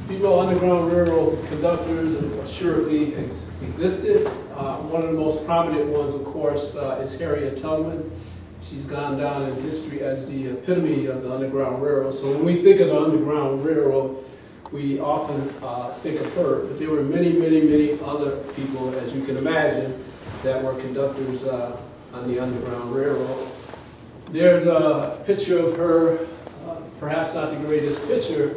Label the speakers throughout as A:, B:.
A: Female Underground Railroad conductors assuredly existed. One of the most prominent ones, of course, is Harriet Tubman. She's gone down in history as the epitome of the Underground Railroad. So when we think of the Underground Railroad, we often think of her. But there were many, many, many other people, as you can imagine, that were conductors on the Underground Railroad. There's a picture of her, perhaps not the greatest picture,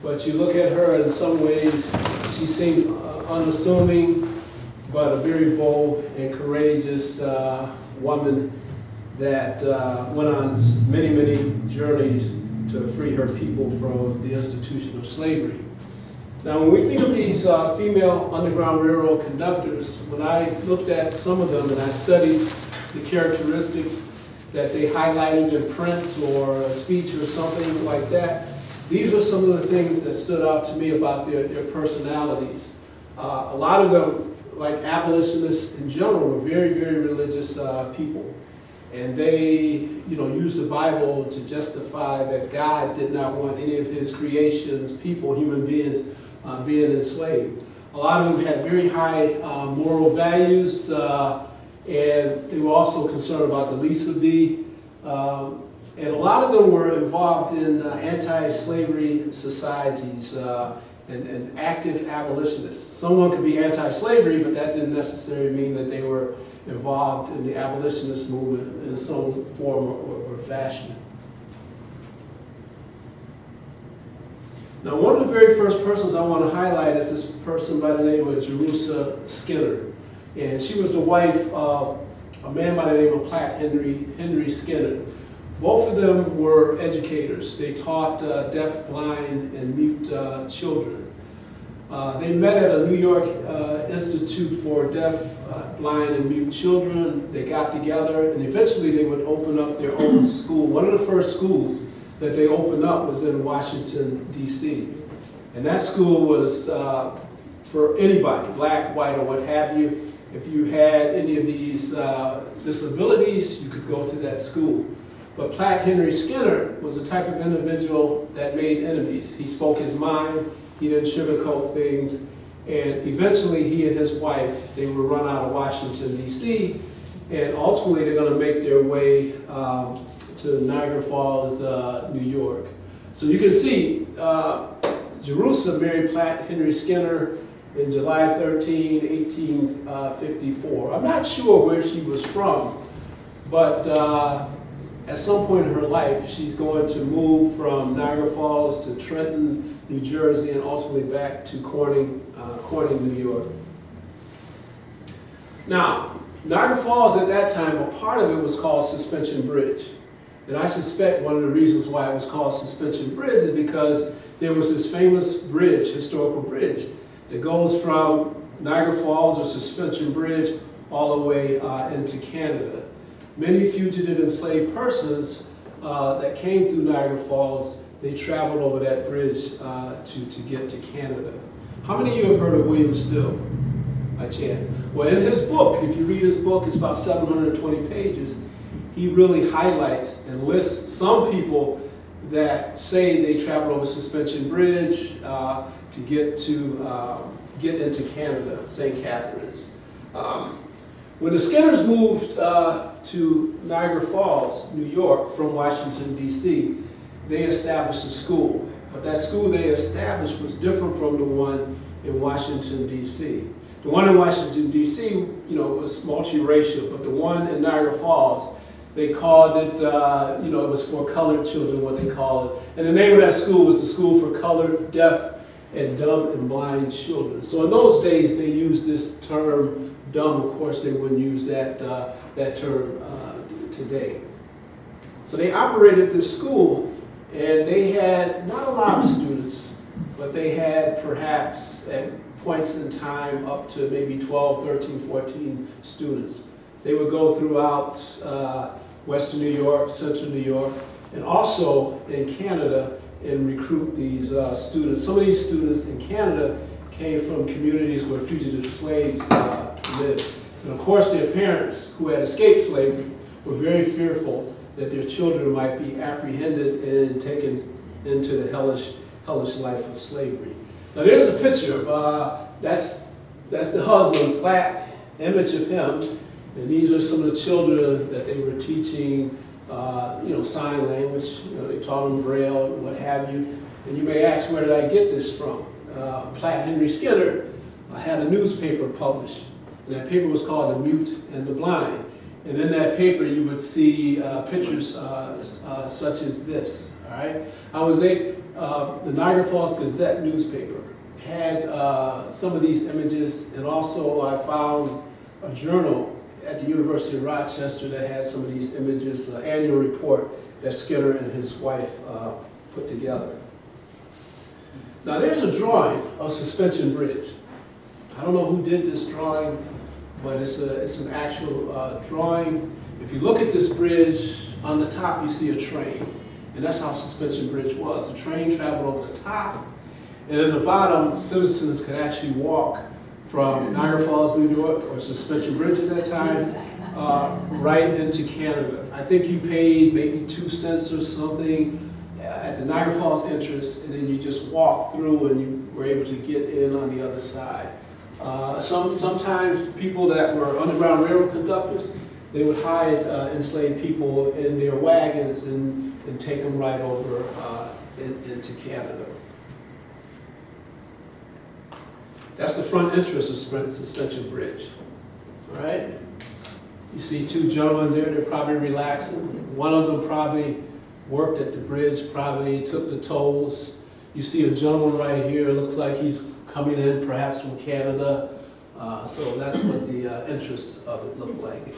A: but you look at her in some ways, she seems unassuming, but a very bold and courageous woman that went on many, many journeys to free her people from the institution of slavery. Now, when we think of these female Underground Railroad conductors, when I looked at some of them and I studied the characteristics that they highlighted in print or a speech or something like that, these are some of the things that stood out to me about their personalities. A lot of them, like abolitionists in general, were very, very religious people. And they, used the Bible to justify that God did not want any of his creations, people, human beings, being enslaved. A lot of them had very high moral values, and they were also concerned about the least of thee. And a lot of them were involved in anti-slavery societies and active abolitionists. Someone could be anti-slavery, but that didn't necessarily mean that they were involved in the abolitionist movement in some form or fashion. Now, one of the very first persons I want to highlight is this person by the name of Jerusha Skinner. And she was the wife of a man by the name of Platt Henry Skinner. Both of them were educators. They taught deaf, blind, and mute children. They met at a New York Institute for Deaf, Blind, and Mute Children. They got together, and eventually they would open up their own school. One of the first schools that they opened up was in Washington, D.C. And that school was for anybody, black, white, or what have you. If you had any of these disabilities, you could go to that school. But Platt Henry Skinner was the type of individual that made enemies. He spoke his mind, he didn't sugarcoat things, and eventually he and his wife, they were run out of Washington, D.C., and ultimately they're going to make their way to Niagara Falls, New York. So you can see Jerusha married Platt Henry Skinner in July 13, 1854. I'm not sure where she was from, but at some point in her life, she's going to move from Niagara Falls to Trenton, New Jersey, and ultimately back to Corning, New York. Now, Niagara Falls at that time, a part of it was called Suspension Bridge. And I suspect one of the reasons why it was called Suspension Bridge is because there was this famous bridge, historical bridge, that goes from Niagara Falls or Suspension Bridge all the way into Canada. Many fugitive enslaved persons that came through Niagara Falls, they traveled over that bridge to get to Canada. How many of you have heard of William Still, by chance? Well, in his book, if you read his book, it's about 720 pages, he really highlights and lists some people that say they traveled over Suspension Bridge to get into Canada, St. Catharines. When the Skinners moved to Niagara Falls, New York, from Washington, D.C., they established a school. But that school they established was different from the one in Washington, D.C. The one in Washington, D.C., was multiracial, but the one in Niagara Falls, they called it, it was for colored children, what they call it. And the name of that school was the School for Colored, Deaf, and Dumb and Blind Children. So in those days, they used this term, dumb. Of course, they wouldn't use that term today. So they operated this school, and they had not a lot of students, but they had perhaps at points in time up to maybe 12, 13, 14 students. They would go throughout Western New York, Central New York, and also in Canada and recruit these students. Some of these students in Canada came from communities where fugitive slaves lived. And of course, their parents, who had escaped slavery, were very fearful that their children might be apprehended and taken into the hellish life of slavery. Now there's a picture of, that's the husband, plaque image of him, and these are some of the children that they were teaching, sign language. They taught them Braille and what have you. And you may ask, where did I get this from? Platt Henry Skinner had a newspaper published, and that paper was called The Mute and the Blind. And in that paper, you would see pictures such as this. All right, the Niagara Falls Gazette newspaper had some of these images, and also I found a journal at the University of Rochester that has some of these images, an annual report that Skinner and his wife put together. Now there's a drawing of Suspension Bridge. I don't know who did this drawing, but it's an actual drawing. If you look at this bridge, on the top you see a train, and that's how Suspension Bridge was. The train traveled over the top, and at the bottom, citizens could actually walk from Niagara Falls, New York, or Suspension Bridge at that time, right into Canada. I think you paid maybe 2 cents or something at the Niagara Falls entrance, and then you just walked through and you were able to get in on the other side. Sometimes people that were Underground Railroad conductors, they would hide enslaved people in their wagons and take them right over into Canada. That's the front entrance of Suspension Bridge. All right? You see 2 gentlemen there, they're probably relaxing. One of them probably worked at the bridge, probably took the tolls. You see a gentleman right here, looks like he's coming in perhaps from Canada. So that's what the entrance of it looked like.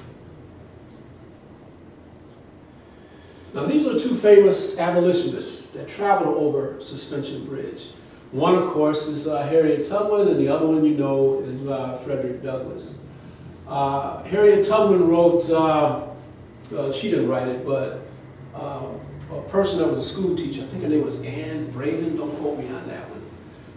A: Now these are 2 famous abolitionists that traveled over Suspension Bridge. One, of course, is Harriet Tubman, and the other one you know is Frederick Douglass. Harriet Tubman wrote, she didn't write it, but a person that was a school teacher, I think her name was Anne Braden, don't quote me on that one,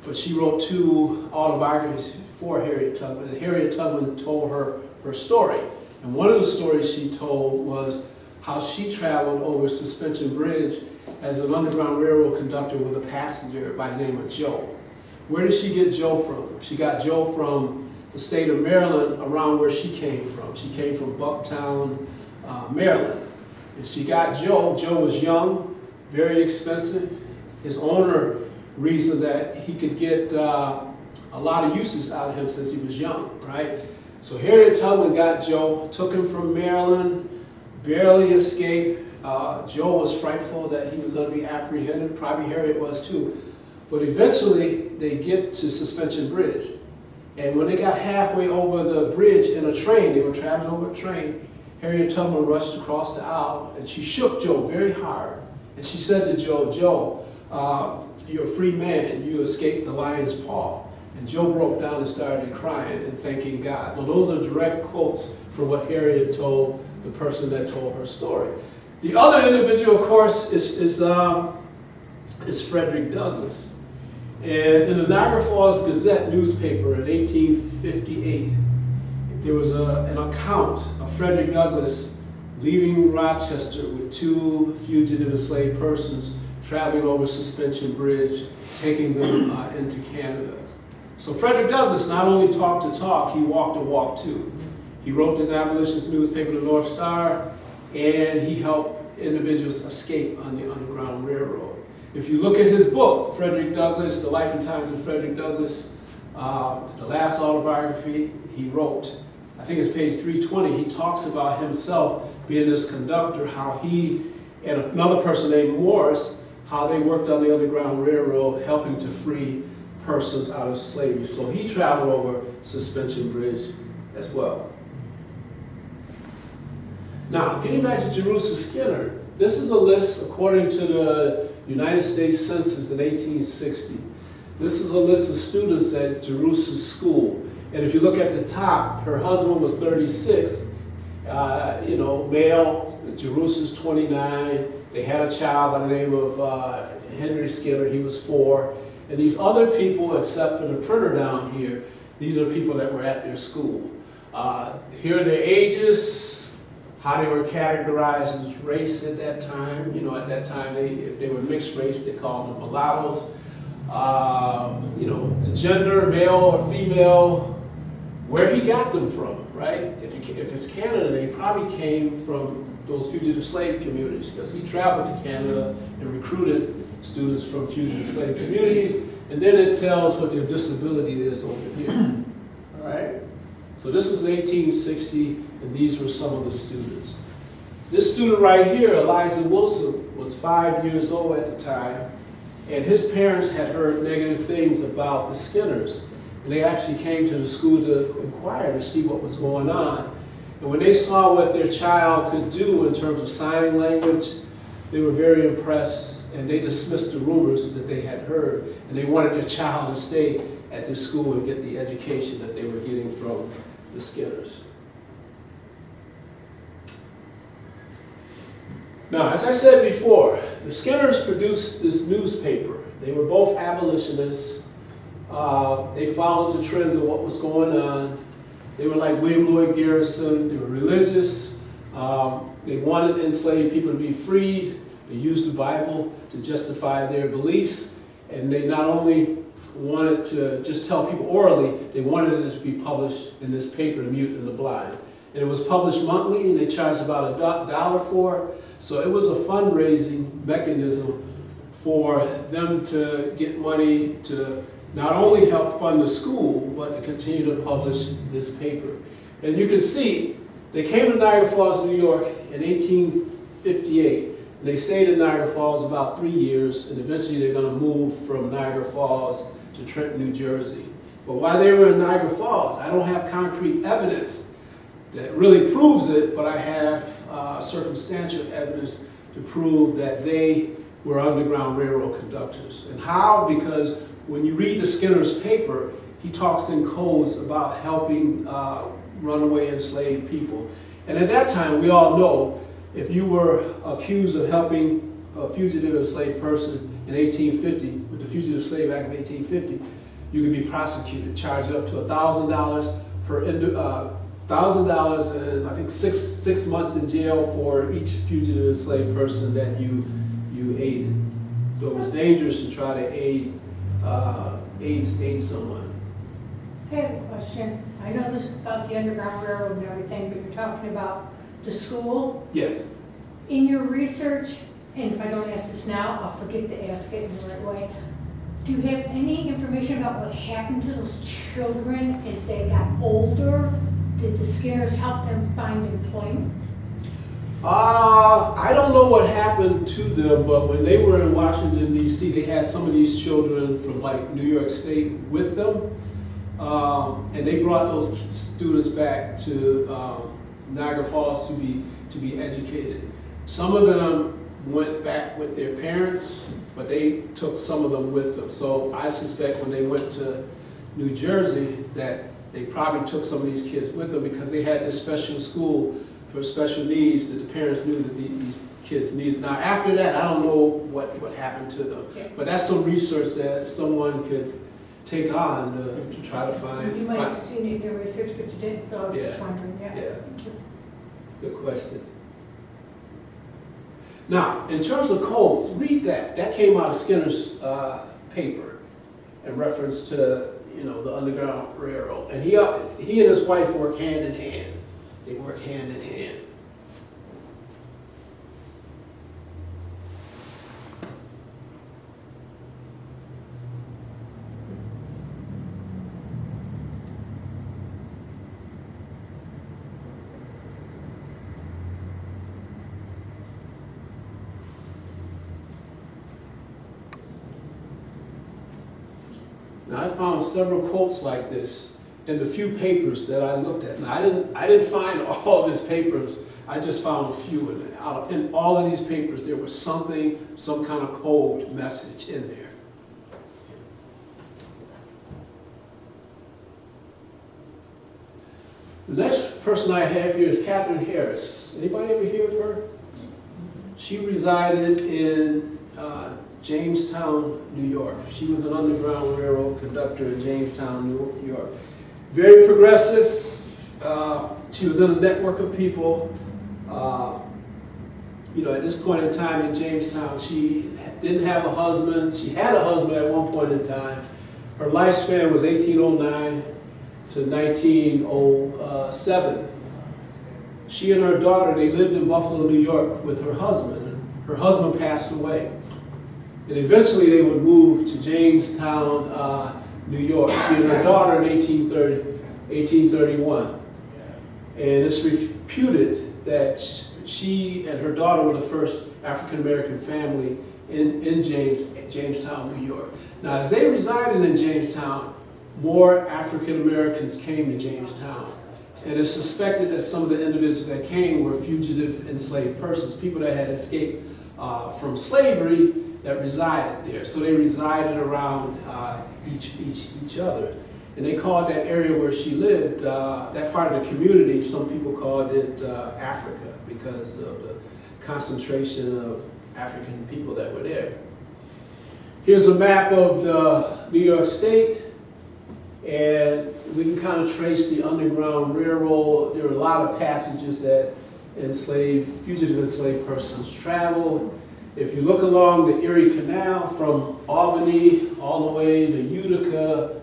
A: but she wrote 2 autobiographies for Harriet Tubman, and Harriet Tubman told her story. And one of the stories she told was how she traveled over Suspension Bridge as an Underground Railroad conductor with a passenger by the name of Joe. Where did she get Joe from? She got Joe from the state of Maryland, around where she came from. She came from Bucktown, Maryland. And she got Joe. Joe was young, very expensive. His owner reasoned that he could get a lot of uses out of him since he was young, right? So Harriet Tubman got Joe, took him from Maryland, barely escaped. Joe was frightful that he was going to be apprehended. Probably Harriet was too. But eventually, they get to Suspension Bridge. And when they got halfway over the bridge in a train, they were traveling over a train, Harriet Tubman rushed across the aisle, and she shook Joe very hard. And she said to Joe, Joe, you're a free man. You escaped the lion's paw. And Joe broke down and started crying and thanking God. Well, those are direct quotes from what Harriet told the person that told her story. The other individual, of course, is Frederick Douglass. And in the Niagara Falls Gazette newspaper in 1858, there was an account of Frederick Douglass leaving Rochester with 2 fugitive enslaved persons traveling over Suspension Bridge, taking them into Canada. So Frederick Douglass not only talked the talk, he walked the walk too. He wrote the abolitionist newspaper, the North Star, and he helped individuals escape on the Underground Railroad. If you look at his book, Frederick Douglass, The Life and Times of Frederick Douglass, the last autobiography he wrote, I think it's page 320, he talks about himself being this conductor, how he and another person named Morris, how they worked on the Underground Railroad helping to free persons out of slavery. So he traveled over Suspension Bridge as well. Now, getting back to Jerusha Skinner, this is a list according to the United States Census in 1860. This is a list of students at Jerusha's school. And if you look at the top, her husband was 36, male, Jerusha's 29. They had a child by the name of Henry Skinner, he was 4. And these other people, except for the printer down here, these are people that were at their school. Here are their ages, how they were categorized as race at that time. At that time, if they were mixed race, they called them mulattoes. the gender, male or female, where he got them from, right? If it's Canada, they probably came from those fugitive slave communities, because he traveled to Canada and recruited students from fugitive slave communities, and then it tells what their disability is over here, all right? So this was 1860, and these were some of the students. This student right here, Eliza Wilson, was 5 years old at the time, and his parents had heard negative things about the Skinners. And they actually came to the school to inquire to see what was going on. And when they saw what their child could do in terms of sign language, they were very impressed, and they dismissed the rumors that they had heard. And they wanted their child to stay at this school and get the education that they were getting from the Skinners. Now, as I said before, the Skinners produced this newspaper. They were both abolitionists. They followed the trends of what was going on. They were like William Lloyd Garrison. They were religious. They wanted enslaved people to be freed. They used the Bible to justify their beliefs. And they not only wanted to just tell people orally, they wanted it to be published in this paper, The Mute and the Blind. And it was published monthly, and they charged about $1 for it. So it was a fundraising mechanism for them to get money to not only help fund the school, but to continue to publish this paper. And you can see, they came to Niagara Falls, New York in 1858, and they stayed in Niagara Falls about 3 years, and eventually they're gonna move from Niagara Falls to Trenton, New Jersey. But while they were in Niagara Falls, I don't have concrete evidence that really proves it, but I have circumstantial evidence to prove that they were Underground Railroad conductors. And how? Because when you read the Skinner's paper, he talks in codes about helping runaway enslaved people. And at that time, we all know, if you were accused of helping a fugitive enslaved person in 1850, with the Fugitive Slave Act of 1850, you could be prosecuted, charged up to $1,000 per $1,000 and I think six months in jail for each fugitive enslaved person that you aided. So it was dangerous to try to aid someone.
B: I have a question. I know this is about the Underground Railroad and everything, but you're talking about the school.
A: Yes.
B: In your research, and if I don't ask this now, I'll forget to ask it in the right way. Do you have any information about what happened to those children as they got older? Did the Skinners help them find employment?
A: I don't know what happened to them, but when they were in Washington, D.C., they had some of these children from like New York State with them. And they brought those students back to Niagara Falls to be educated. Some of them went back with their parents, but they took some of them with them. So I suspect when they went to New Jersey that they probably took some of these kids with them, because they had this special school for special needs that the parents knew that these kids needed. Now after that, I don't know what happened to them, but that's some research that someone could take on to try to find.
B: You might have seen it in your research, but you didn't, so I was just wondering. Yeah.
A: Thank you. Good question. Now, in terms of codes, read that. That came out of Skinner's paper in reference to the Underground Railroad, and he and his wife work hand in hand. They work hand in hand. Now, I found several quotes like this in the few papers that I looked at. Now, I didn't find all of these papers. I just found a few. In all of these papers, there was some kind of code message in there. The next person I have here is Catherine Harris. Anybody ever hear of her? She resided in Jamestown, New York. She was an Underground Railroad conductor in Jamestown, New York. Very progressive. She was in a network of people you know, at this point in time in Jamestown, she didn't have a husband. She had a husband at one point in time. Her lifespan was 1809 to 1907. She and her daughter, they lived in Buffalo, New York with her husband. Her husband passed away. And eventually they would move to Jamestown, New York. She and her daughter in 1831. And it's reputed that she and her daughter were the first African-American family in Jamestown, New York. Now, as they resided in Jamestown, more African-Americans came to Jamestown. And it's suspected that some of the individuals that came were fugitive enslaved persons, people that had escaped from slavery that resided there. So they resided around each other. And they called that area where she lived, that part of the community, some people called it Africa because of the concentration of African people that were there. Here's a map of the New York State, and we can kind of trace the Underground Railroad. There are a lot of passages that fugitive enslaved persons traveled. If you look along the Erie Canal from Albany all the way to Utica,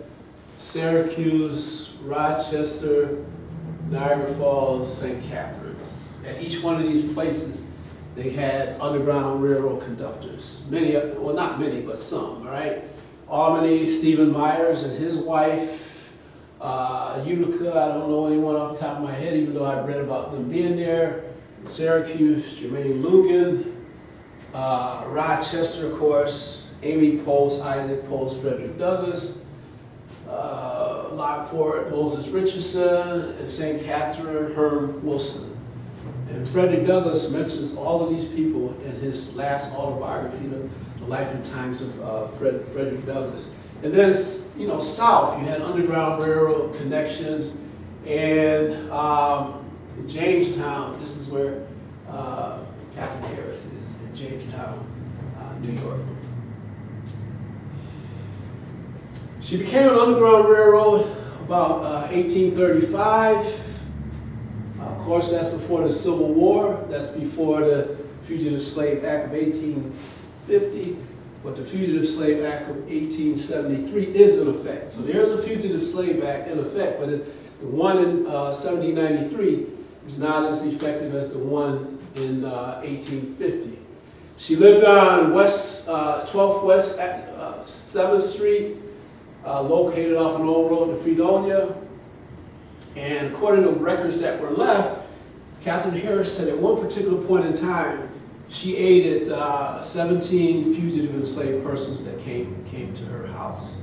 A: Syracuse, Rochester, Niagara Falls, St. Catharines. At each one of these places, they had Underground Railroad conductors. Many, well not many, but some, all right? Albany, Stephen Myers and his wife. Utica, I don't know anyone off the top of my head, even though I've read about them being there. Syracuse, Jermaine Lugan. Rochester, of course, Amy Post, Isaac Post, Frederick Douglass. Lockport, Moses Richardson, and St. Catherine, Herm Wilson. And Frederick Douglass mentions all of these people in his last autobiography, The Life and Times of Frederick Douglass. And then, you know, south, you had Underground Railroad connections, and in Jamestown, this is where Catherine Harris is, in Jamestown, New York. She became an Underground Railroad about 1835. Of course, that's before the Civil War. That's before the Fugitive Slave Act of 1850. But the Fugitive Slave Act of 1873 is in effect. So there's a Fugitive Slave Act in effect, but the one in 1793 is not as effective as the one in 1850. She lived on 12th West 7th Street, located off an old road to Fredonia. And according to records that were left, Catherine Harris said at one particular point in time, she aided 17 fugitive enslaved persons that came to her house.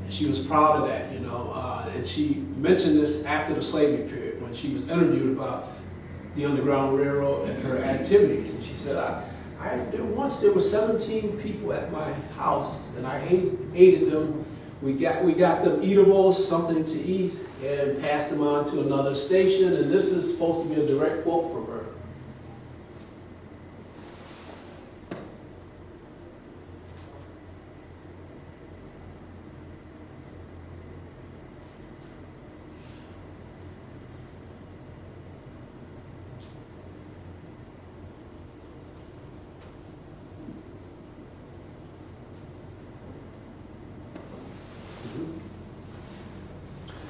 A: And she was proud of that, you know, and she mentioned this after the slavery period when she was interviewed about the Underground Railroad and her activities. And she said, once there were 17 people at my house and I aided them. We got them eatables, something to eat, and passed them on to another station. And this is supposed to be a direct quote from her.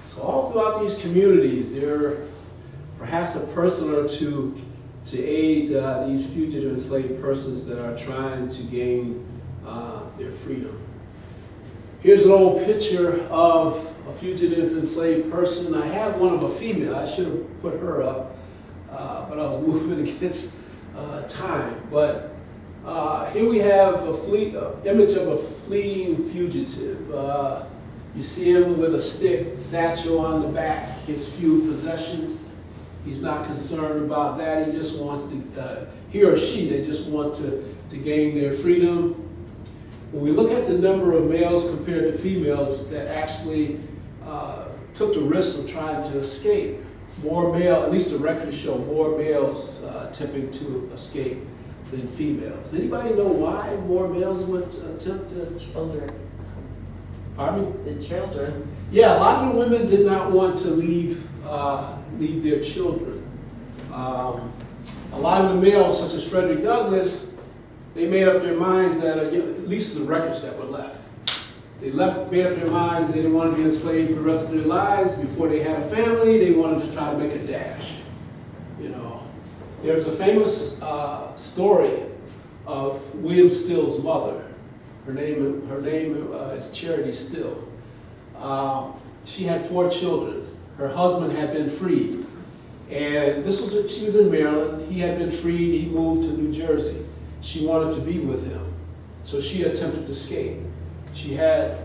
A: So all throughout these communities, there are perhaps a person or two to aid these fugitive enslaved persons that are trying to gain their freedom. Here's an old picture of a fugitive enslaved person. I have one of a female. I should have put her up, but I was moving against time. But here we have an image of a fleeing fugitive. You see him with a stick, satchel on the back, his few possessions. He's not concerned about that. He just wants to, he or she, they just want to gain their freedom. When we look at the number of males compared to females that actually took the risk of trying to escape, more male, at least the records show more males attempting to escape than females. Anybody know why more males would attempt to?
C: Children.
A: Pardon me?
C: The children.
A: Yeah, a lot of the women did not want to leave their children. a lot of the males, such as Frederick Douglass, they made up their minds that, at least the records that were left, made up their minds they didn't want to be enslaved for the rest of their lives. Before they had a family, they wanted to try to make a dash. You know, there's a famous story of William Still's mother. Her name is Charity Still. She had 4 children. Her husband had been freed. And she was in Maryland. He had been freed. He moved to New Jersey. She wanted to be with him. So she attempted to escape. She had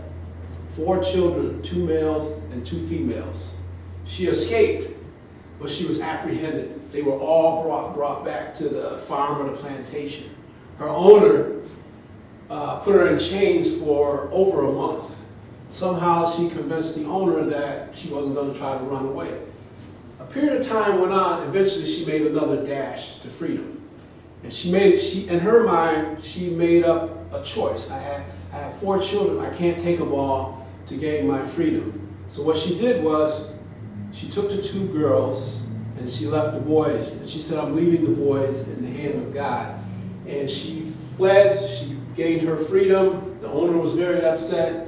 A: 4 children, 2 males and 2 females. She escaped, but she was apprehended. They were all brought back to the farm or the plantation. Her owner put her in chains for over a month. Somehow she convinced the owner that she wasn't going to try to run away. A period of time went on. Eventually she made another dash to freedom. And in her mind, she made up a choice. I have 4 children. I can't take them all to gain my freedom. So what she did was, she took the 2 girls and she left the boys. And she said, I'm leaving the boys in the hand of God. And she fled. She gained her freedom. The owner was very upset.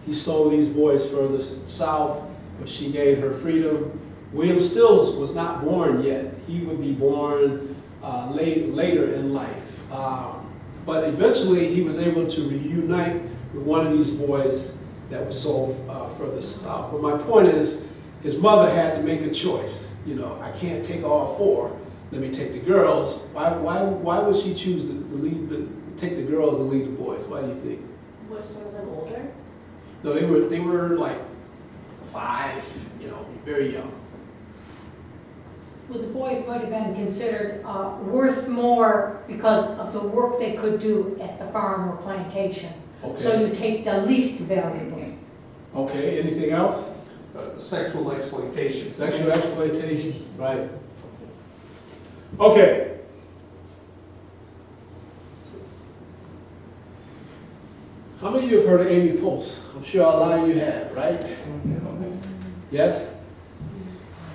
A: He sold these boys further south, but she gained her freedom. William Stills was not born yet. He would be born later in life. But eventually he was able to reunite with one of these boys that was sold further south. But my point is, his mother had to make a choice. You know, I can't take all 4. Let me take the girls. Why would she choose to take the girls and leave the boys? Why do you think?
C: Was some of them older?
A: No, they were like 5, you know, very young.
B: Well, the boys might have been considered worth more because of the work they could do at the farm or plantation.
A: Okay.
B: So you take the least valuable.
A: Okay, anything else?
D: Sexual exploitation.
A: Sexual exploitation, right. Okay. How many of you have heard of Amy Post? I'm sure a lot of you have, right? Yes?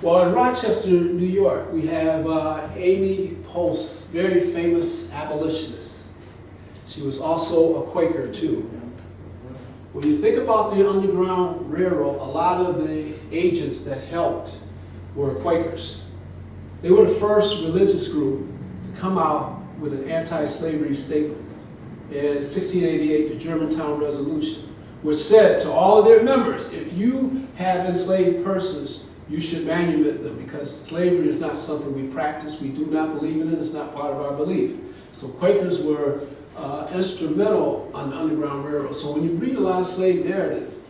A: Well, in Rochester, New York, we have Amy Post, very famous abolitionist. She was also a Quaker, too. When you think about the Underground Railroad, a lot of the agents that helped were Quakers. They were the first religious group to come out with an anti-slavery statement in 1688, the Germantown Resolution, which said to all of their members, if you have enslaved persons, you should manumit them, because slavery is not something we practice. We do not believe in it. It's not part of our belief. So Quakers were instrumental on the Underground Railroad. So when you read a lot of slave narratives,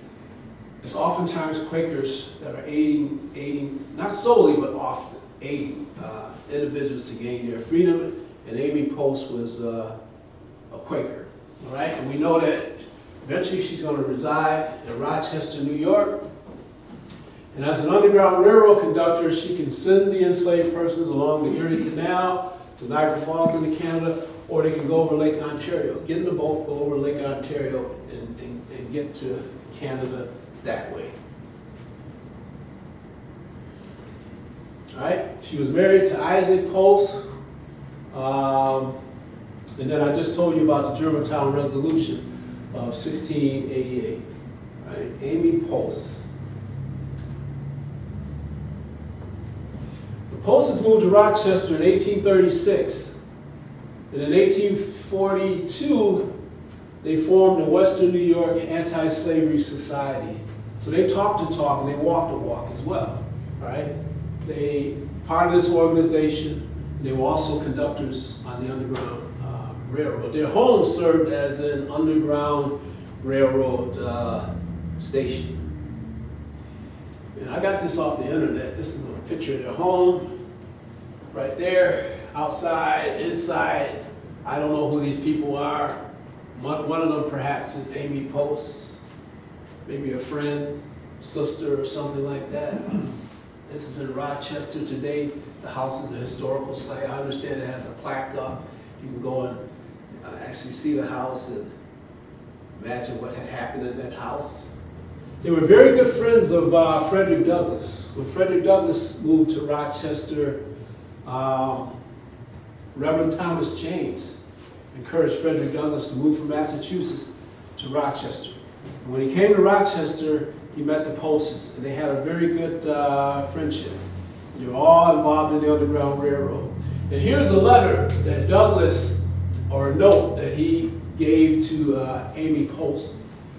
A: it's oftentimes Quakers that are aiding, not solely, but often aiding individuals to gain their freedom. And Amy Post was a Quaker, all right? And we know that eventually she's going to reside in Rochester, New York. And as an Underground Railroad conductor, she can send the enslaved persons along the Erie Canal to Niagara Falls into Canada, or they can go over Lake Ontario, get in the boat, go over Lake Ontario, and get to Canada that way. All right, she was married to Isaac Post, and then I just told you about the Germantown Resolution of 1688. Right, Amy Post. The Postes moved to Rochester in 1836, and in 1842 they formed the Western New York Anti-Slavery Society. So they talked the talk and they walked the walk as well. Right? They part of this organization. They were also conductors on the Underground Railroad. Their home served as an Underground Railroad station. And I got this off the internet. This is a picture of their home, right there, outside, inside. I don't know who these people are. One of them perhaps is Amy Post, maybe a friend, sister, or something like that. This is in Rochester today. The house is a historical site. I understand it has a plaque up. You can go and actually see the house and imagine what had happened in that house. They were very good friends of Frederick Douglass. When Frederick Douglass moved to Rochester, Reverend Thomas James encouraged Frederick Douglass to move from Massachusetts to Rochester. And when he came to Rochester, he met the Posses, and they had a very good friendship. They were all involved in the Underground Railroad. And here's a letter that Douglass, or a note that he gave to Amy Post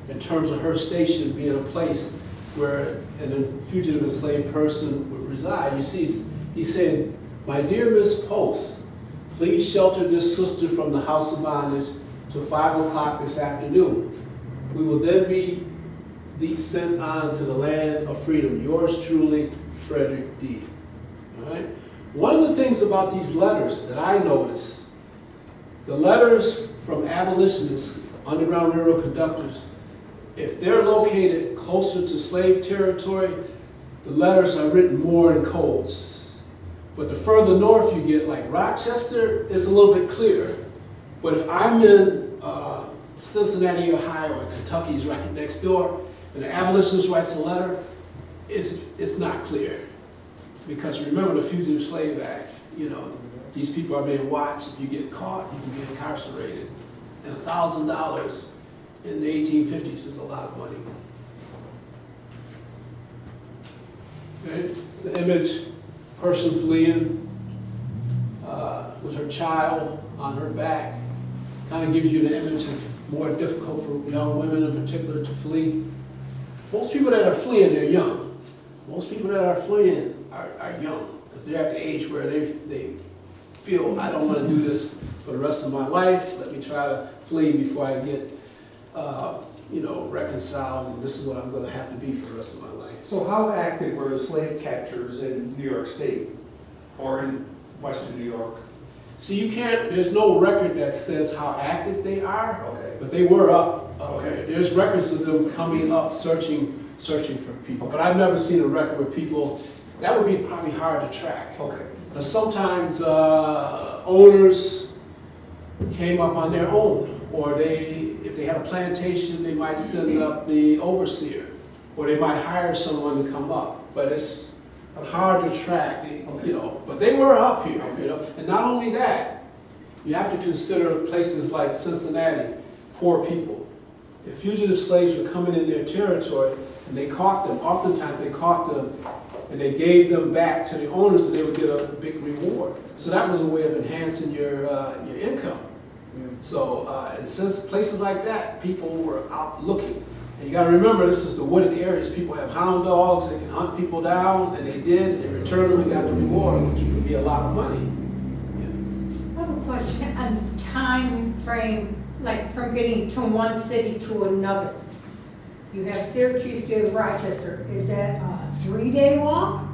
A: in terms of her station being a place where a fugitive enslaved person would reside. You see, he said, "My dear Miss Post, please shelter this sister from the house of bondage till 5 o'clock this afternoon. We will then be sent on to the land of freedom. Yours truly, Frederick D." All right? One of the things about these letters that I noticed, the letters from abolitionists, Underground Railroad conductors, if they're located closer to slave territory, the letters are written more in codes. But the further north you get, like Rochester, it's a little bit clearer. But if I'm in Cincinnati, Ohio, and Kentucky's right next door, and the abolitionist writes a letter, it's not clear. Because remember the Fugitive Slave Act, you know, these people are being watched. If you get caught, you can get incarcerated. And $1,000 in the 1850s is a lot of money. Okay? It's an image, person fleeing with her child on her back. Kind of gives you the image of more difficult for young women in particular to flee. Most people that are fleeing, they're young. Most people that are fleeing are young, because they're at the age where they feel, I don't want to do this for the rest of my life. Let me try to flee before I get, reconciled, and this is what I'm going to have to be for the rest of my life.
D: So how active were the slave catchers in New York State or in Western New York?
A: See, there's no record that says how active they are,
D: Okay.
A: but they were up.
D: Okay.
A: There's records of them coming up, searching for people. But I've never seen a record where people, that would be probably hard to track.
D: Okay.
A: But sometimes owners came up on their own, or if they had a plantation, they might send up the overseer, or they might hire someone to come up. But it's hard to track, but they were up here, And not only that, you have to consider places like Cincinnati, poor people. If fugitive slaves were coming in their territory and they caught them, oftentimes they caught them and they gave them back to the owners and they would get a big reward. So that was a way of enhancing your income. Yeah. So and since places like that, people were out looking. And you got to remember, this is the wooded areas. People have hound dogs, they can hunt people down, and they did. They returned them and got the reward, which could be a lot of money. Yeah.
B: I have a question on the time frame, like from getting from one city to another. You have Syracuse to Rochester. Is that a 3-day walk?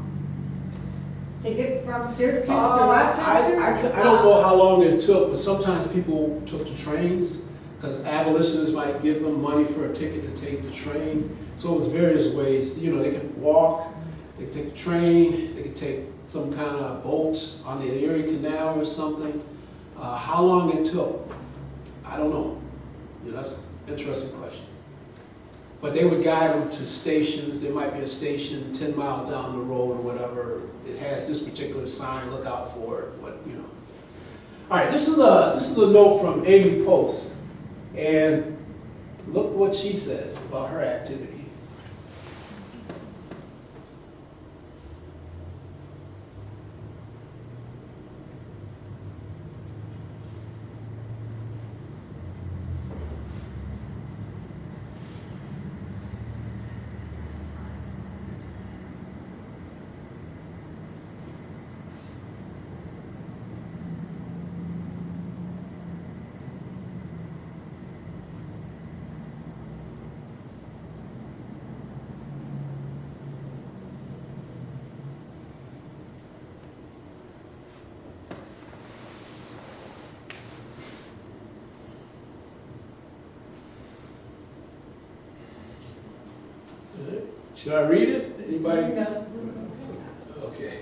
B: To get from Syracuse to Rochester?
A: I don't know how long it took, but sometimes people took the trains because abolitionists might give them money for a ticket to take the train. So it was various ways. They could walk, they could take the train, they could take some kind of boat on the Erie Canal or something. How long it took, I don't know. That's an interesting question. But they would guide them to stations. There might be a station 10 miles down the road or whatever. It has this particular sign, look out for it, All right, this is a note from Amy Post. And look what she says about her activity. Should I read it? Anybody?
B: No.
A: Okay.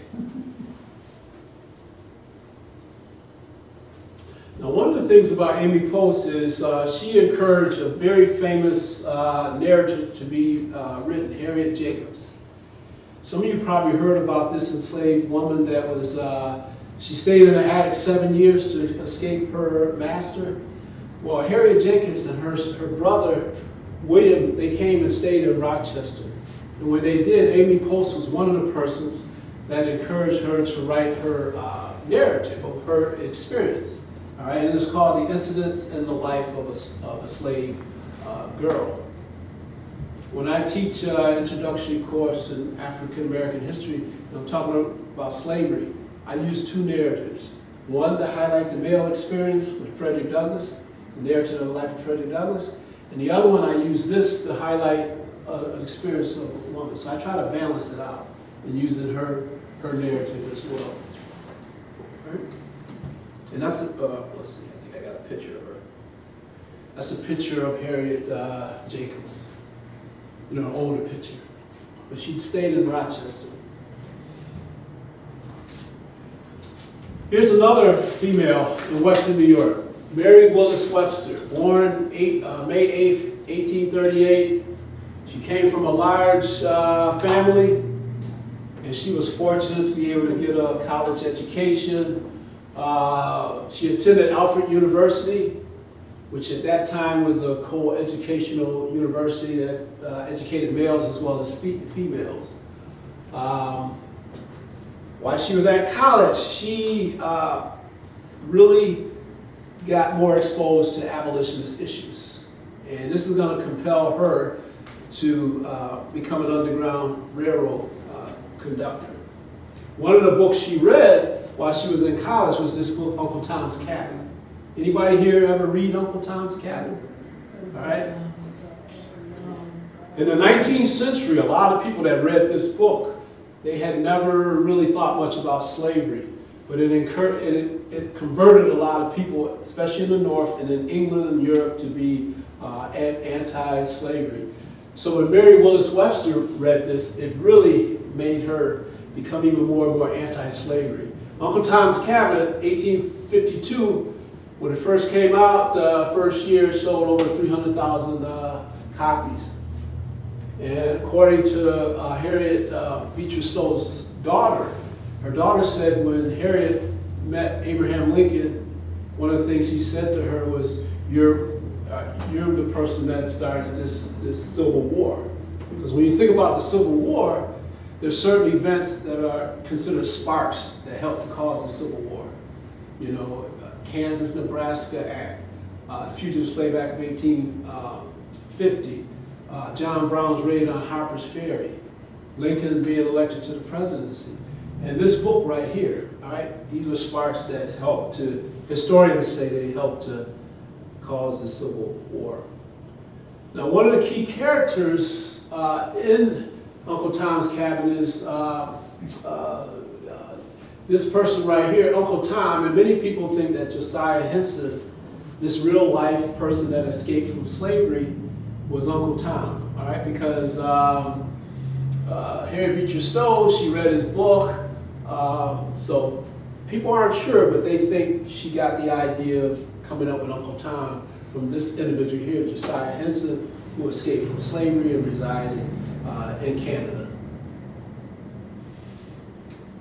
A: Now, one of the things about Amy Post is she encouraged a very famous narrative to be written, Harriet Jacobs. Some of you probably heard about this enslaved woman that was She stayed in the attic 7 years to escape her master. Well, Harriet Jenkins and her brother, William, they came and stayed in Rochester. And when they did, Amy Post was one of the persons that encouraged her to write her narrative of her experience. All right, and it's called The Incidents in the Life of a Slave Girl. When I teach an introductory course in African American history, and I'm talking about slavery, I use two narratives. One to highlight the male experience with Frederick Douglass, the narrative of the life of Frederick Douglass, and the other one I use this to highlight an experience of a woman. So I try to balance it out in using her narrative as well. Right? And that's let's see, I think I got a picture of her. That's a picture of Harriet Jacobs. You know, an older picture. But she'd stayed in Rochester. Here's another female in Western New York, Mary Willis Webster, born May 8th, 1838. She came from a large family, and she was fortunate to be able to get a college education. She attended Alfred University, which at that time was a co-educational university that educated males as well as females. While she was at college, she really got more exposed to abolitionist issues. And this is going to compel her to become an Underground Railroad conductor. One of the books she read while she was in college was this book, Uncle Tom's Cabin. Anybody here ever read Uncle Tom's Cabin? All right. In the 19th century, a lot of people that read this book, they had never really thought much about slavery, but it converted a lot of people, especially in the North and in England and Europe, to be anti-slavery. So when Mary Willis Webster read this, it really made her become even more and more anti-slavery. Uncle Tom's Cabin, 1852, when it first came out, the first year it sold over 300,000 copies. And according to Harriet Beecher Stowe's daughter, her daughter said when Harriet met Abraham Lincoln, one of the things he said to her was, you're the person that started this Civil War. Because when you think about the Civil War, there's certain events that are considered sparks that helped to cause the Civil War. You know, Kansas-Nebraska Act, the Fugitive Slave Act of 1850, John Brown's raid on Harper's Ferry, Lincoln being elected to the presidency. And this book right here, all right, these were sparks that helped to, historians say they helped to cause the Civil War. Now, one of the key characters in Uncle Tom's Cabin is this person right here, Uncle Tom, and many people think that Josiah Henson, this real life person that escaped from slavery, was Uncle Tom, all right, because Harriet Beecher Stowe, she read his book, so people aren't sure, but they think she got the idea of coming up with Uncle Tom from this individual here, Josiah Henson, who escaped from slavery and resided in Canada.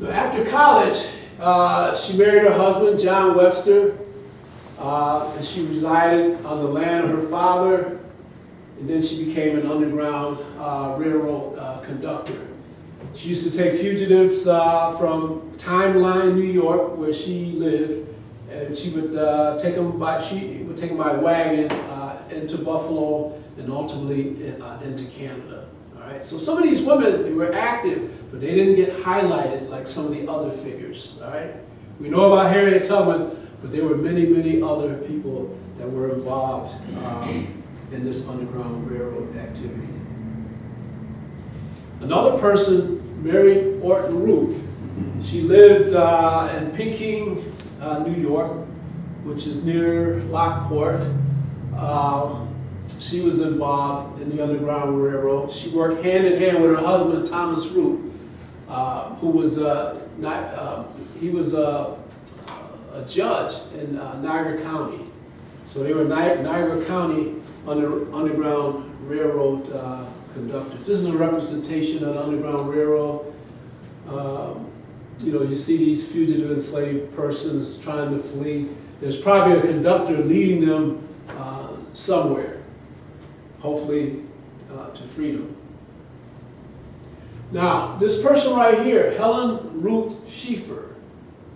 A: Now, after college, she married her husband, John Webster, and she resided on the land of her father, and then she became an Underground Railroad conductor. She used to take fugitives from Timeline, New York, where she lived, and she would take them by wagon into Buffalo and ultimately into Canada. All right. So some of these women, they were active, but they didn't get highlighted like some of the other figures. All right. We know about Harriet Tubman, but there were many, many other people that were involved in this Underground Railroad activity. Another person, Mary Orton Root, she lived in Peking, New York, which is near Lockport. She was involved in the Underground Railroad. She worked hand in hand with her husband, Thomas Root, who was he was a judge in Niagara County. So they were Niagara County Underground Railroad conductors. This is a representation of the Underground Railroad. You see these fugitive enslaved persons trying to flee. There's probably a conductor leading them somewhere, hopefully to freedom. Now, this person right here, Helen Ruth Schieffer,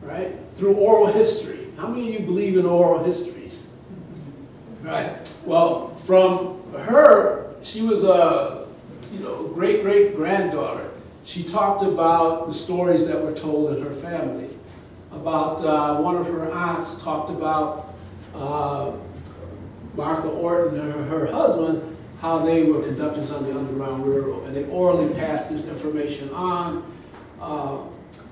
A: right? Through oral history. How many of you believe in oral histories? Right. Well, from her, she was a great-great-granddaughter. She talked about the stories that were told in her family. About one of her aunts talked about Martha Orton and her husband, how they were conductors on the Underground Railroad, and they orally passed this information on.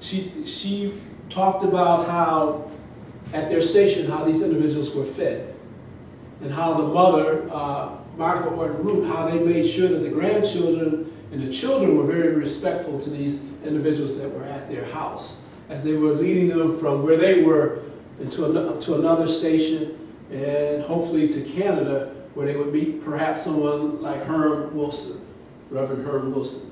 A: She talked about how, at their station, how these individuals were fed, and how the mother, Martha Orton Root, how they made sure that the grandchildren and the children were very respectful to these individuals that were at their house, as they were leading them from where they were to another station, and hopefully to Canada, where they would meet perhaps someone like Herm Wilson, Reverend Herm Wilson.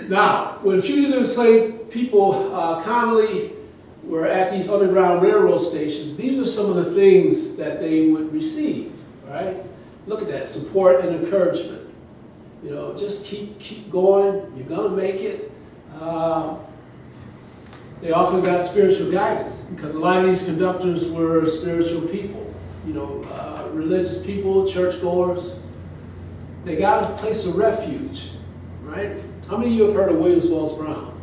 A: Now, when fugitive enslaved people commonly were at these Underground Railroad stations, these are some of the things that they would receive, right? Look at that, support and encouragement. Just keep going, you're gonna make it. They often got spiritual guidance, because a lot of these conductors were spiritual people, religious people, churchgoers. They got a place of refuge, right? How many of you have heard of Williams Wells Brown?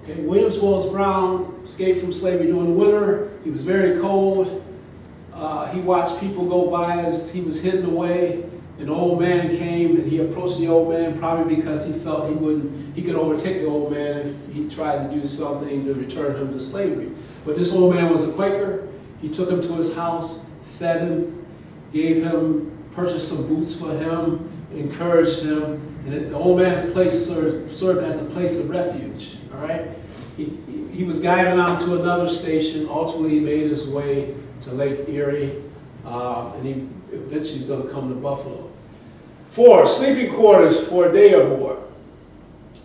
A: Okay, Williams Wells Brown escaped from slavery during the winter. He was very cold. He watched people go by as he was hidden away. An old man came, and he approached the old man, probably because he felt he could overtake the old man if he tried to do something to return him to slavery. But this old man was a Quaker. He took him to his house, fed him, purchased some boots for him, encouraged him, and the old man's place served as a place of refuge. All right. He was guided on to another station. Ultimately, he made his way to Lake Erie, and he eventually is going to come to Buffalo. 4, sleeping quarters for a day or more.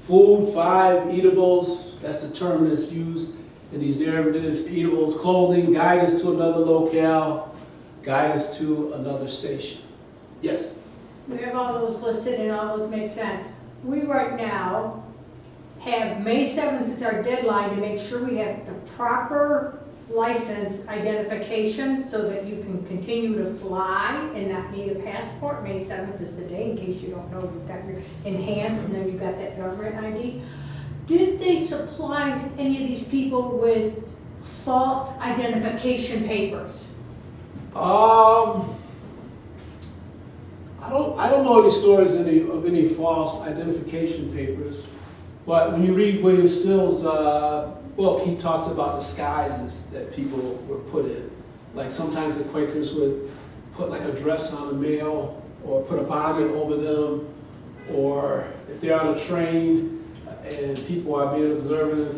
A: Food, 5, eatables, that's the term that's used in these narratives, eatables, clothing, guidance to another locale, guidance to another station. Yes?
B: We have all those listed and all those make sense. We right now have May 7th as our deadline to make sure we have the proper license identification so that you can continue to fly and not need a passport. May 7th is the day, in case you don't know, you've got your enhanced and then you've got that government ID. Did they supply any of these people with false identification papers?
A: I don't know any stories of any false identification papers, but when you read William Still's book, he talks about disguises that people were put in. Like sometimes the Quakers would put like a dress on the mail, or put a bonnet over them, or if they're on a train and people are being observant of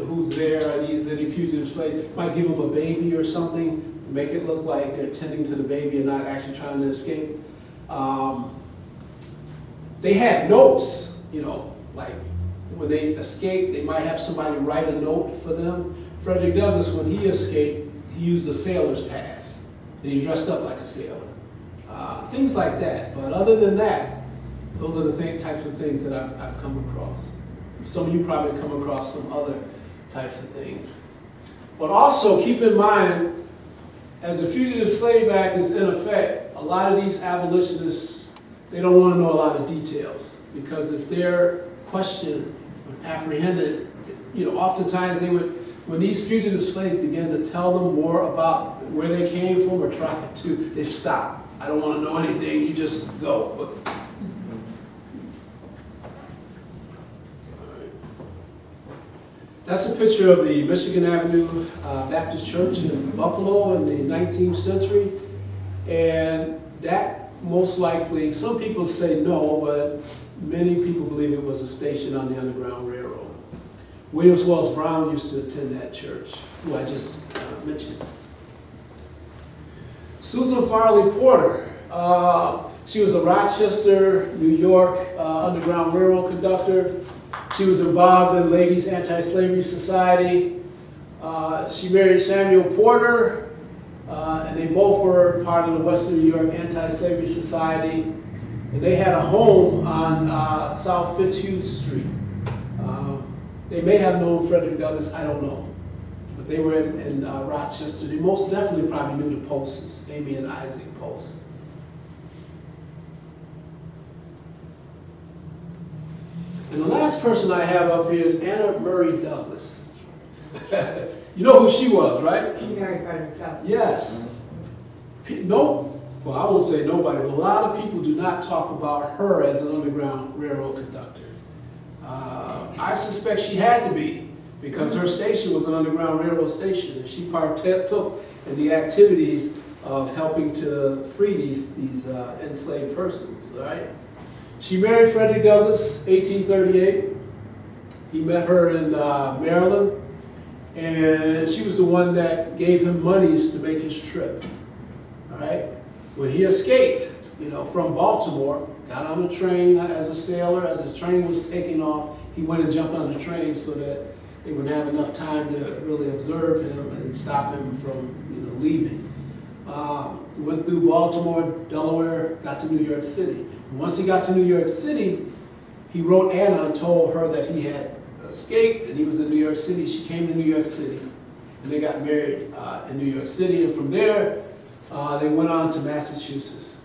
A: who's there, are these any fugitive slaves, might give them a baby or something to make it look like they're tending to the baby and not actually trying to escape. They had notes, like when they escaped, they might have somebody write a note for them. Frederick Douglass, when he escaped, he used a sailor's pass, and he dressed up like a sailor. Things like that. But other than that, those are the types of things that I've come across. Some of you probably come across some other types of things. But also keep in mind, as the Fugitive Slave Act is in effect, a lot of these abolitionists, they don't want to know a lot of details, because if they're questioned or apprehended, oftentimes they would, when these fugitive slaves began to tell them more about where they came from or tried to, they stop. I don't want to know anything, you just go. That's a picture of the Michigan Avenue Baptist Church in Buffalo in the 19th century. And that most likely, some people say no, but many people believe it was a station on the Underground Railroad. Williams Wells Brown used to attend that church, who I just mentioned. Susan Farley Porter, she was a Rochester, New York Underground Railroad conductor. She was involved in Ladies Anti-Slavery Society. She married Samuel Porter, and they both were part of the Western New York Anti-Slavery Society. And they had a home on South Fitzhugh Street. They may have known Frederick Douglass, I don't know. But they were in Rochester. They most definitely probably knew the Postes, Amy and Isaac Post. And the last person I have up here is Anna Murray Douglass. You know who she was, right?
C: She married Frederick Douglass.
A: Yes. No, well, I won't say nobody, but a lot of people do not talk about her as an Underground Railroad conductor. I suspect she had to be, because her station was an Underground Railroad station, and she partook in the activities of helping to free these enslaved persons, all right? She married Frederick Douglass, 1838. He met her in Maryland, and she was the one that gave him monies to make his trip, all right? When he escaped, from Baltimore, got on a train as a sailor. As the train was taking off, he went and jumped on the train so that they would have enough time to really observe him and stop him from, leaving. He went through Baltimore, Delaware, got to New York City. And once he got to New York City, he wrote Anna and told her that he had escaped and he was in New York City. She came to New York City, and they got married in New York City. And from there, they went on to Massachusetts.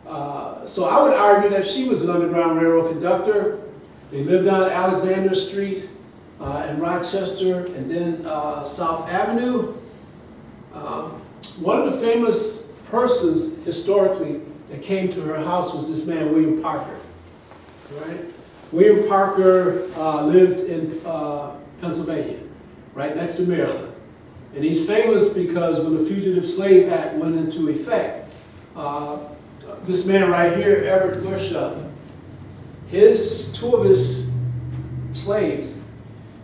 A: So I would argue that she was an Underground Railroad conductor. They lived on Alexander Street in Rochester, and then South Avenue. One of the famous persons historically that came to her house was this man, William Parker. Right? William Parker lived in Pennsylvania, right next to Maryland. And he's famous because when the Fugitive Slave Act went into effect, this man right here, Everett Gorsuch, two of his slaves,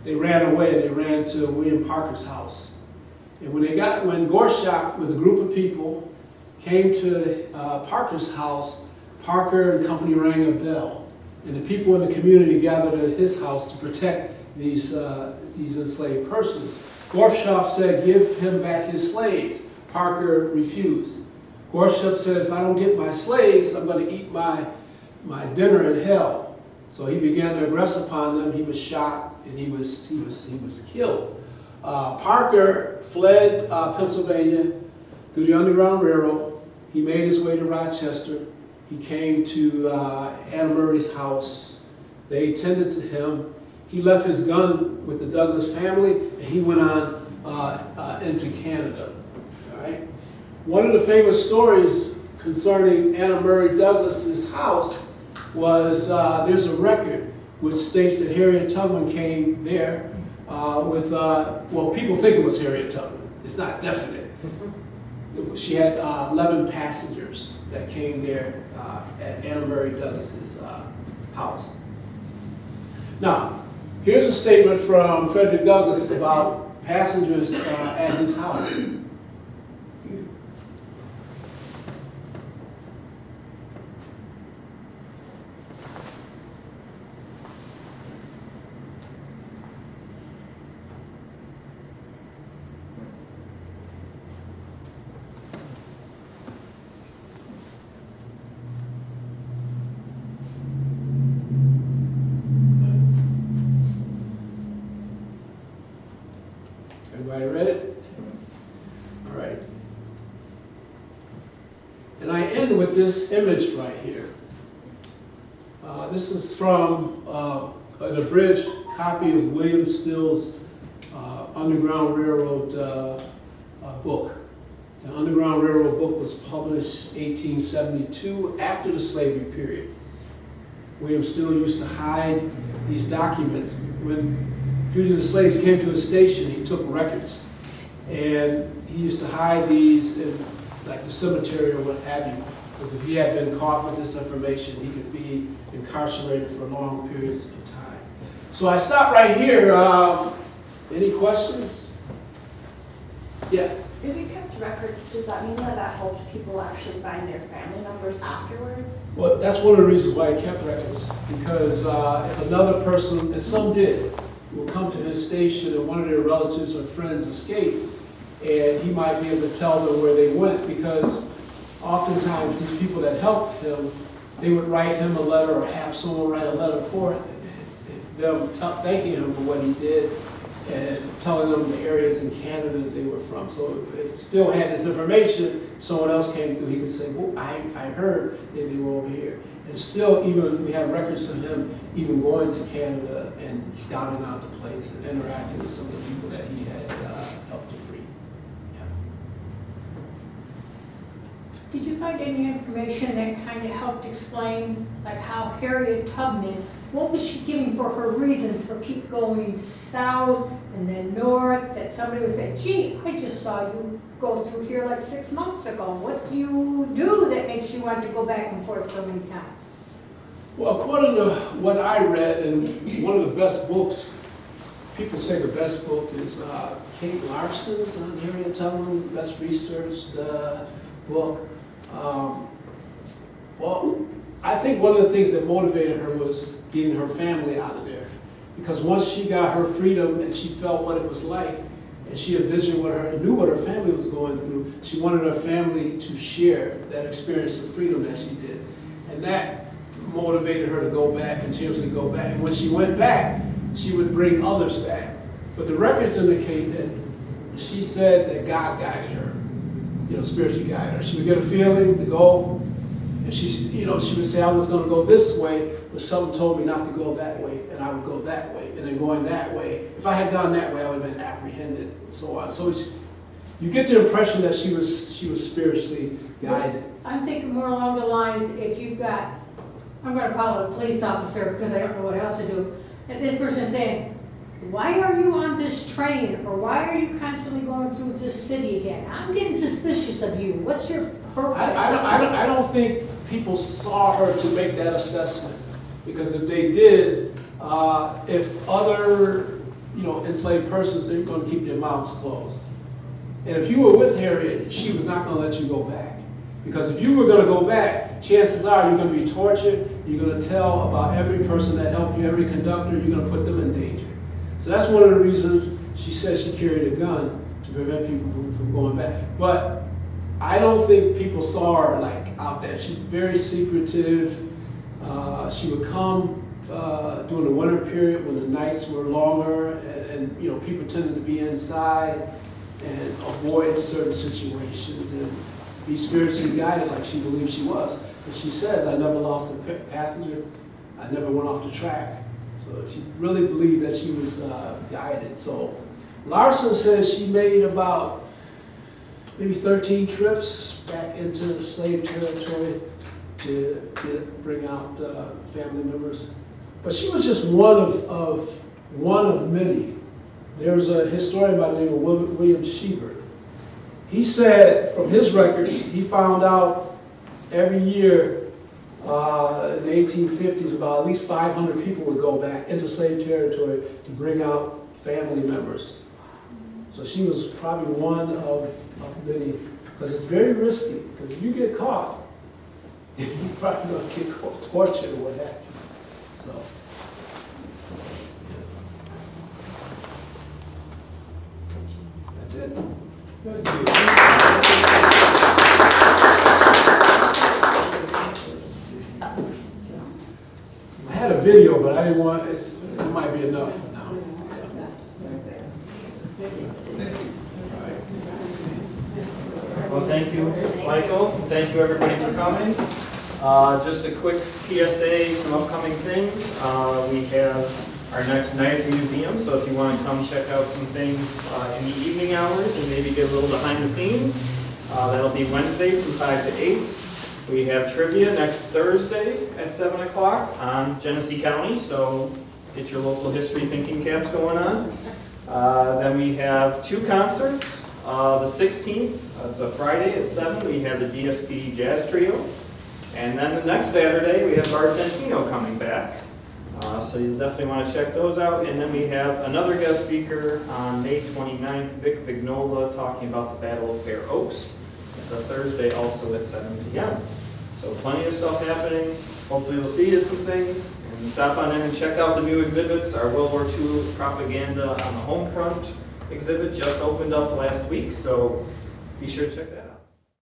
A: they ran away and they ran to William Parker's house. And when Gorsuch with a group of people came to Parker's house, Parker and company rang a bell. And the people in the community gathered at his house to protect these enslaved persons. Gorsuch said, "Give him back his slaves." Parker refused. Gorsuch said, "If I don't get my slaves, I'm going to eat my dinner in hell." So he began to aggress upon them. He was shot and he was killed. Parker fled Pennsylvania through the Underground Railroad. He made his way to Rochester. He came to Anna Murray's house. They tended to him. He left his gun with the Douglas family, and he went on into Canada. All right. One of the famous stories concerning Anna Murray Douglas's house was there's a record which states that Harriet Tubman came there with, people think it was Harriet Tubman. It's not definite. She had 11 passengers that came there at Anna Murray Douglas's house. Now, here's a statement from Frederick Douglass about passengers at his house. Everybody read it? All right. And I end with this image right here. This is from an abridged copy of William Still's Underground Railroad book. The Underground Railroad book was published 1872 after the slavery period. William Still used to hide these documents. When fugitive slaves came to his station, he took records. And he used to hide these in like the cemetery or what have you. Because if he had been caught with this information, he could be incarcerated for long periods of time. So I stop right here. Any questions? Yeah.
C: If you kept records, does that mean that that helped people actually find their family members afterwards?
A: Well, that's one of the reasons why he kept records, because if another person, and some did, will come to his station and one of their relatives or friends escaped, and he might be able to tell them where they went, because oftentimes these people that helped him, they would write him a letter or have someone write a letter for them thanking him for what he did and telling them the areas in Canada that they were from. So if he still had this information, someone else came through, he could say, well, I heard that they were over here. And still, even we have records of him even going to Canada and scouting out the place and interacting with some of the people that he had helped to free. Yeah.
B: Did you find any information that kind of helped explain, like how Harriet Tubman, what was she giving for her reasons for keep going south and then north, that somebody would say, gee, I just saw you go through here like 6 months ago. What do you do that makes you want to go back and forth so many times?
A: Well, according to what I read, and one of the best books, people say the best book is Kate Larson's on Harriet Tubman, best researched book. Well, I think one of the things that motivated her was getting her family out of there. Because once she got her freedom and she felt what it was like, and she envisioned knew what her family was going through, she wanted her family to share that experience of freedom that she did. And that motivated her to go back, continuously go back. And when she went back, she would bring others back. But the records indicate that she said that God guided her, spiritually guided her. She would get a feeling to go, and she would say, I was going to go this way, but something told me not to go that way, and I would go that way. And then going that way, if I had gone that way, I would have been apprehended, and so on. So you get the impression that she was spiritually guided.
B: I'm thinking more along the lines, if you've got, I'm going to call it a police officer because I don't know what else to do, and this person is saying, why are you on this train, or why are you constantly going through this city again? I'm getting suspicious of you. What's your purpose?
A: I don't think people saw her to make that assessment, because if they did, if other enslaved persons, they're going to keep their mouths closed. And if you were with Harriet, she was not going to let you go back. Because if you were going to go back, chances are you're going to be tortured, you're going to tell about every person that helped you, every conductor, you're going to put them in danger. So that's one of the reasons she said she carried a gun, to prevent people from going back. But I don't think people saw her like out there. She's very secretive. She would come during the winter period when the nights were longer, and people tended to be inside and avoid certain situations and be spiritually guided like she believed she was. And she says, I never lost a passenger. I never went off the track. So she really believed that she was guided. So Larson says she made about maybe 13 trips back into the slave territory to bring out family members. But she was just one of many. There's a historian by the name of William Shebert. He said from his records, he found out every year in the 1850s about at least 500 people would go back into slave territory to bring out family members. So she was probably one of many, because it's very risky, because if you get caught, you're probably going to get tortured or what have you. So. That's it. Thank you. I had a video, but I didn't want, it might be enough for now.
E: Well, thank you, Michael. Thank you, everybody, for coming. Just a quick PSA, some upcoming things. We have our next night at the museum, so if you want to come check out some things in the evening hours and maybe get a little behind the scenes, that'll be Wednesday from 5 to 8. We have trivia next Thursday at 7 o'clock on Genesee County, so get your local history thinking caps going on. Then we have 2 concerts. The 16th, it's a Friday at 7, we have the DSP Jazz Trio. And then the next Saturday, we have Bart Dentino coming back. So you'll definitely want to check those out. And then we have another guest speaker on May 29th, Vic Vignola, talking about the Battle of Fair Oaks. It's a Thursday also at 7 p.m. So plenty of stuff happening. Hopefully we'll see you at some things. And stop on in and check out the new exhibits. Our World War II propaganda on the home front exhibit just opened up last week, so be sure to check that out.